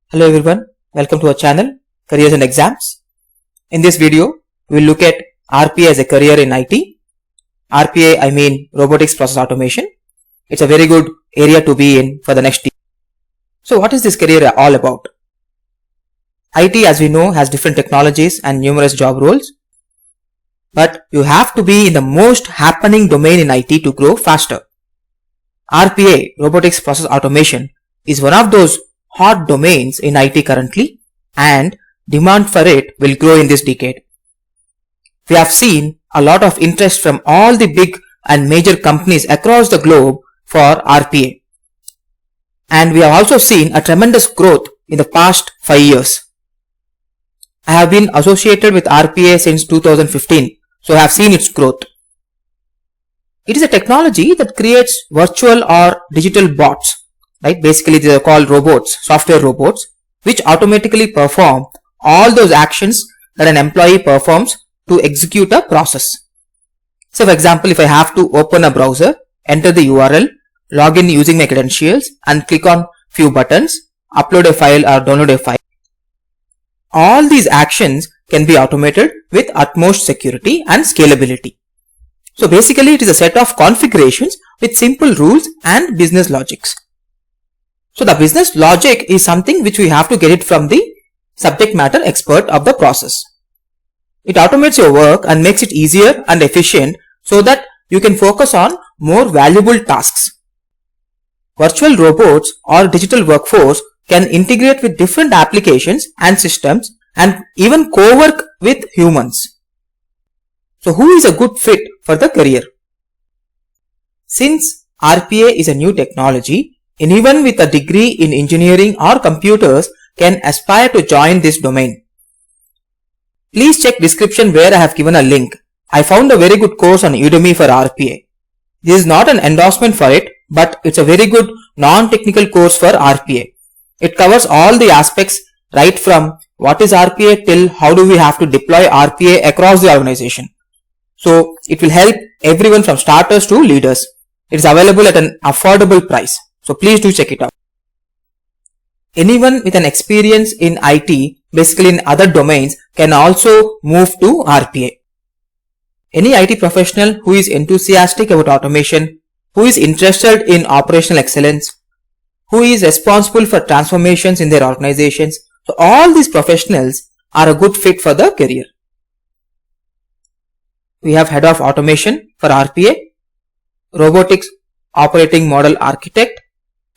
Hello everyone, welcome to our channel Careers and Exams. In this video, we will look at RPA as a career in IT. RPA, I mean Robotics Process Automation. It's a very good area to be in for the next year. So what is this career all about? IT, as we know, has different technologies and numerous job roles. But you have to be in the most happening domain in IT to grow faster. RPA, Robotics Process Automation, is one of those hot domains in IT currently, and demand for it will grow in this decade. We have seen a lot of interest from all the big and major companies across the globe for RPA. And we have also seen a tremendous growth in the past 5 years. I have been associated with RPA since 2015, so I have seen its growth. It is a technology that creates virtual or digital bots. Right? Basically, they are called robots, software robots, which automatically perform all those actions that an employee performs to execute a process. So, for example, if I have to open a browser, enter the URL, log in using my credentials, and click on few buttons, upload a file or download a file. All these actions can be automated with utmost security and scalability. So, basically, it is a set of configurations with simple rules and business logics. So the business logic is something which we have to get it from the subject matter expert of the process. It automates your work and makes it easier and efficient so that you can focus on more valuable tasks. Virtual robots or digital workforce can integrate with different applications and systems and even co-work with humans. So who is a good fit for the career? Since RPA is a new technology, anyone with a degree in engineering or computers can aspire to join this domain. Please check description where I have given a link. I found a very good course on Udemy for RPA. This is not an endorsement for it, but it's a very good non-technical course for RPA. It covers all the aspects right from what is RPA till how do we have to deploy RPA across the organization. So it will help everyone from starters to leaders. It is available at an affordable price. So please do check it out. Anyone with an experience in IT, basically in other domains, can also move to RPA. Any IT professional who is enthusiastic about automation, who is interested in operational excellence, who is responsible for transformations in their organizations, so all these professionals are a good fit for the career. We have Head of Automation for RPA, Robotics Operating Model Architect,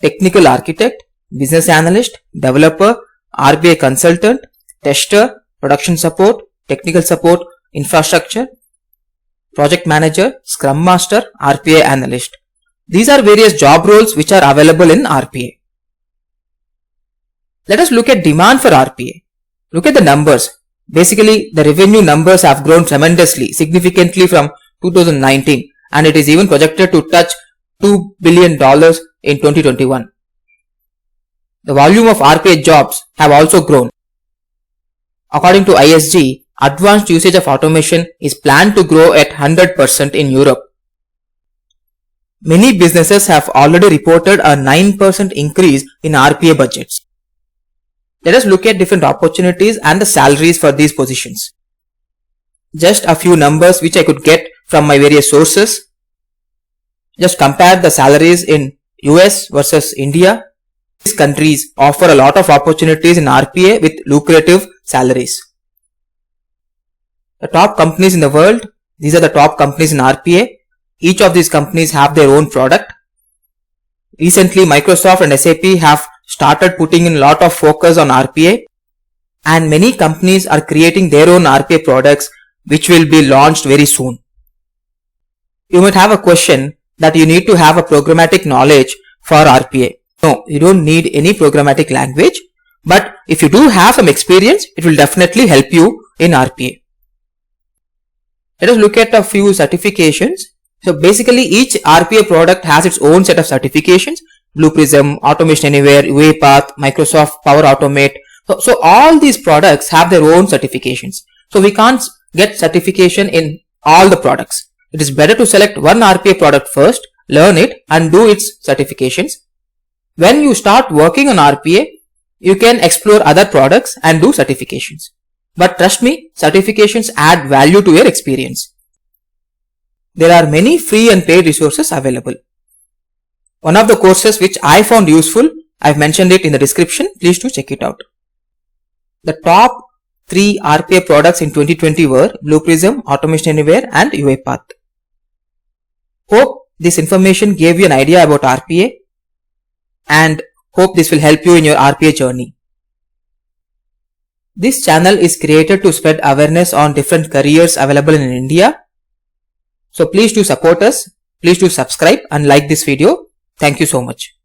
Technical Architect, Business Analyst, Developer, RPA Consultant, Tester, Production Support, Technical Support, Infrastructure, Project Manager, Scrum Master, RPA Analyst. These are various job roles which are available in RPA. Let us look at demand for RPA. Look at the numbers. Basically, the revenue numbers have grown tremendously, significantly from 2019, and it is even projected to touch $2 billion in 2021. The volume of RPA jobs have also grown. According to ISG, advanced usage of automation is planned to grow at 100% in Europe. Many businesses have already reported a 9% increase in RPA budgets. Let us look at different opportunities and the salaries for these positions. Just a few numbers which I could get from my various sources. Just compare the salaries in US versus India. These countries offer a lot of opportunities in RPA with lucrative salaries. The top companies in the world, these are the top companies in RPA. Each of these companies have their own product. Recently, Microsoft and SAP have started putting in a lot of focus on RPA, and many companies are creating their own RPA products which will be launched very soon. You might have a question that you need to have a programmatic knowledge for RPA. No, you don't need any programmatic language, but if you do have some experience, it will definitely help you in RPA. Let us look at a few certifications. So basically each RPA product has its own set of certifications. Blue Prism, Automation Anywhere, UiPath, Microsoft Power Automate. So all these products have their own certifications. So we can't get certification in all the products. It is better to select one RPA product first, learn it and do its certifications. When you start working on RPA, you can explore other products and do certifications. But trust me, certifications add value to your experience. There are many free and paid resources available. One of the courses which I found useful, I've mentioned it in the description, please do check it out. The top 3 RPA products in 2020 were Blue Prism, Automation Anywhere and UiPath. Hope this information gave you an idea about RPA and hope this will help you in your RPA journey. This channel is created to spread awareness on different careers available in India. So please do support us, please do subscribe and like this video. Thank you so much.